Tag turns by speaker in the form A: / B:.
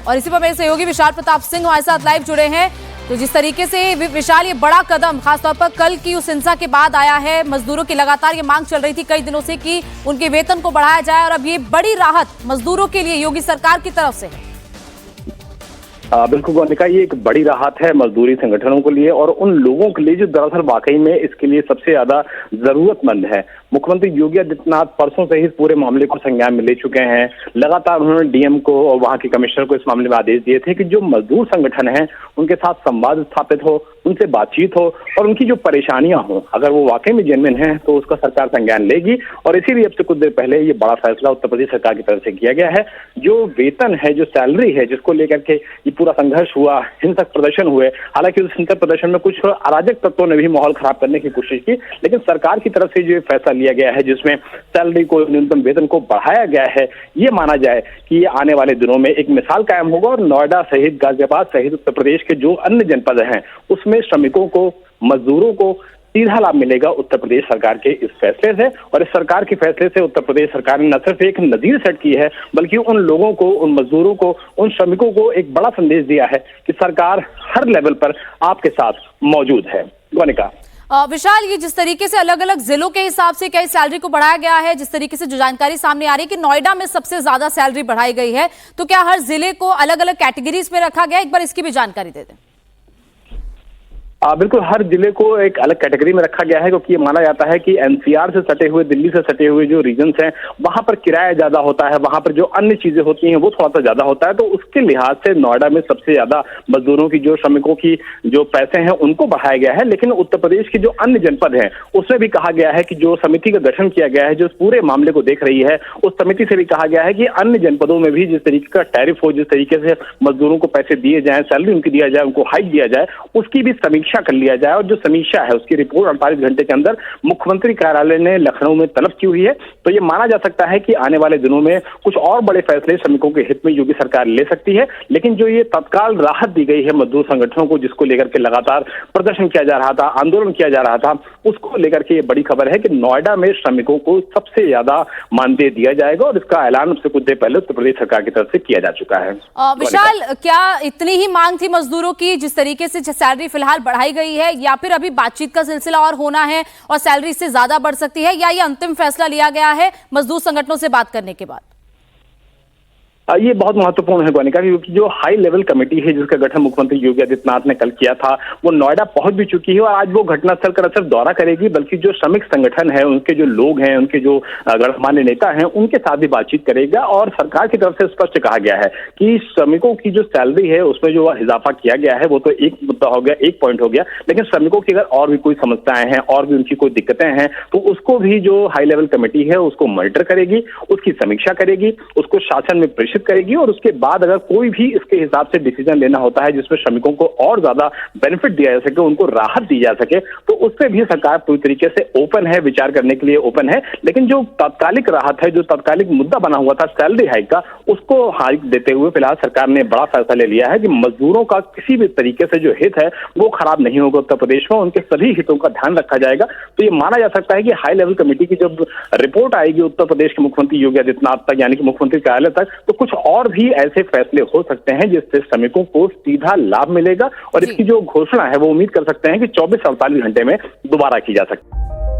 A: और इसी पर मेरे सहयोगी विशाल प्रताप सिंह हमारे साथ लाइव जुड़े हैं। तो जिस तरीके से विशाल, ये बड़ा कदम खासतौर पर कल की उस हिंसा के बाद आया है, मजदूरों की लगातार ये मांग चल रही थी कई दिनों से कि उनके वेतन को बढ़ाया जाए, और अब ये बड़ी राहत मजदूरों के लिए योगी सरकार की तरफ से है।
B: बिल्कुल मोनिका, ये एक बड़ी राहत है मजदूरी संगठनों के लिए और उन लोगों के लिए जो दरअसल वाकई में इसके लिए सबसे ज्यादा जरूरतमंद है। मुख्यमंत्री योगी आदित्यनाथ परसों से ही पूरे मामले को संज्ञान में ले चुके हैं। लगातार उन्होंने डीएम को और वहां के कमिश्नर को इस मामले में आदेश दिए थे कि जो मजदूर संगठन है उनके साथ संवाद स्थापित हो, उनसे बातचीत हो और उनकी जो परेशानियां हो, अगर वो वाकई में जेन्युइन है तो उसका सरकार संज्ञान लेगी। और इसीलिए अब से कुछ देर पहले ये बड़ा फैसला उत्तर प्रदेश सरकार की तरफ से किया गया है। जो वेतन है, जो सैलरी है, जिसको लेकर के ये पूरा संघर्ष हुआ, हिंसक प्रदर्शन हुए, हालांकि उस हिंसक प्रदर्शन में कुछ अराजक तत्वों ने भी माहौल खराब करने की कोशिश की, लेकिन सरकार की तरफ से जो फैसला लिया गया है जिसमें सैलरी को, न्यूनतम वेतन को बढ़ाया गया है, ये माना जाए कि ये आने वाले दिनों में एक मिसाल कायम होगा और नोएडा सहित, गाजियाबाद सहित उत्तर प्रदेश के जो अन्य जनपद हैं उसमें श्रमिकों को, मजदूरों को सीधा लाभ मिलेगा उत्तर प्रदेश सरकार के इस फैसले से। और इस सरकार के फैसले से उत्तर प्रदेश सरकार ने न सिर्फ एक नजीर सेट की है बल्कि उन लोगों को, उन मजदूरों को, उन श्रमिकों को एक बड़ा संदेश दिया है कि सरकार हर लेवल पर आपके साथ मौजूद है। मोनिका,
A: विशाल, ये जिस तरीके से अलग अलग जिलों के हिसाब से क्या सैलरी को बढ़ाया गया है, जिस तरीके से जो जानकारी सामने आ रही है कि नोएडा में सबसे ज्यादा सैलरी बढ़ाई गई है, तो क्या हर जिले को अलग अलग कैटेगरीज में रखा गया? एक बार इसकी भी जानकारी दे दें।
B: बिल्कुल, हर जिले को एक अलग कैटेगरी में रखा गया है क्योंकि ये माना जाता है कि एनसीआर से सटे हुए, दिल्ली से सटे हुए जो रीजन्स हैं वहां पर किराया ज्यादा होता है, वहां पर जो अन्य चीजें होती हैं वो थोड़ा सा ज्यादा होता है। तो उसके लिहाज से नोएडा में सबसे ज्यादा मजदूरों की, जो श्रमिकों की जो पैसे हैं उनको बढ़ाया गया है। लेकिन उत्तर प्रदेश के जो अन्य जनपद हैं उसमें भी कहा गया है कि जो समिति का गठन किया गया है, जो पूरे मामले को देख रही है, उस समिति से भी कहा गया है कि अन्य जनपदों में भी जिस तरीके का टैरिफ हो, जिस तरीके से मजदूरों को पैसे दिए जाए, सैलरी उनकी दिया जाए, उनको हाइक दिया जाए, उसकी भी समीक्षा कर लिया जाए। और जो समीक्षा है उसकी रिपोर्ट 48 घंटे के अंदर मुख्यमंत्री कार्यालय ने लखनऊ में तलब की हुई है। तो ये माना जा सकता है कि आने वाले दिनों में कुछ और बड़े फैसले श्रमिकों के हित में योगी सरकार ले सकती है। लेकिन जो ये तत्काल राहत दी गई है मजदूर संगठनों को, जिसको लेकर के लगातार प्रदर्शन किया जा रहा था, आंदोलन किया जा रहा था, उसको लेकर के ये बड़ी खबर है कि नोएडा में श्रमिकों को सबसे ज्यादा मानदेय दिया जाएगा और इसका ऐलान उससे कुछ देर पहले उत्तर प्रदेश सरकार की तरफ से किया जा चुका है।
A: विशाल, क्या इतनी ही मांग थी मजदूरों की जिस तरीके से सैलरी फिलहाल बढ़ाई गई है, या फिर अभी बातचीत का सिलसिला और होना है और सैलरी इससे ज्यादा बढ़ सकती है, या ये अंतिम फैसला लिया गया है मजदूर संगठनों से बात करने के बाद?
B: ये बहुत महत्वपूर्ण है गोनिका, क्योंकि जो हाई लेवल कमेटी है जिसका गठन मुख्यमंत्री योगी आदित्यनाथ ने कल किया था वो नोएडा पहुंच भी चुकी है और आज वो घटनास्थल का न सिर्फ दौरा करेगी बल्कि जो श्रमिक संगठन है, उनके जो लोग हैं, उनके जो गणमान्य नेता हैं, उनके साथ भी बातचीत करेगा। और सरकार की तरफ से स्पष्ट कहा गया है कि श्रमिकों की जो सैलरी है उसमें जो इजाफा किया गया है वो तो एक मुद्दा हो गया, एक पॉइंट हो गया, लेकिन श्रमिकों की अगर और भी कोई समस्याएं हैं और भी उनकी कोई दिक्कतें हैं तो उसको भी जो हाई लेवल कमेटी है उसको मॉनिटर करेगी, उसकी समीक्षा करेगी, उसको शासन में प्रेषित करेगी और उसके बाद अगर कोई भी इसके हिसाब से डिसीजन लेना होता है जिसमें श्रमिकों को और ज्यादा बेनिफिट दिया जा सके, उनको राहत दी जा सके, तो उस पर भी सरकार पूरी तरीके से ओपन है, विचार करने के लिए ओपन है। लेकिन जो तात्कालिक राहत है, जो तात्कालिक मुद्दा बना हुआ था सैलरी हाइक का, उसको हाइक देते हुए फिलहाल सरकार ने बड़ा फैसला ले लिया है कि मजदूरों का किसी भी तरीके से जो हित है वो खराब नहीं होगा उत्तर प्रदेश में, उनके सभी हितों का ध्यान रखा जाएगा। तो ये माना जा सकता है कि हाई लेवल कमेटी की जब रिपोर्ट आएगी उत्तर प्रदेश के मुख्यमंत्री योगी आदित्यनाथ तक, यानी कि मुख्यमंत्री कार्यालय तक, तो कुछ और भी ऐसे फैसले हो सकते हैं जिससे श्रमिकों को सीधा लाभ मिलेगा। और इसकी जो घोषणा है वो उम्मीद कर सकते हैं कि 24 से 48 घंटे में दोबारा की जा सकती है।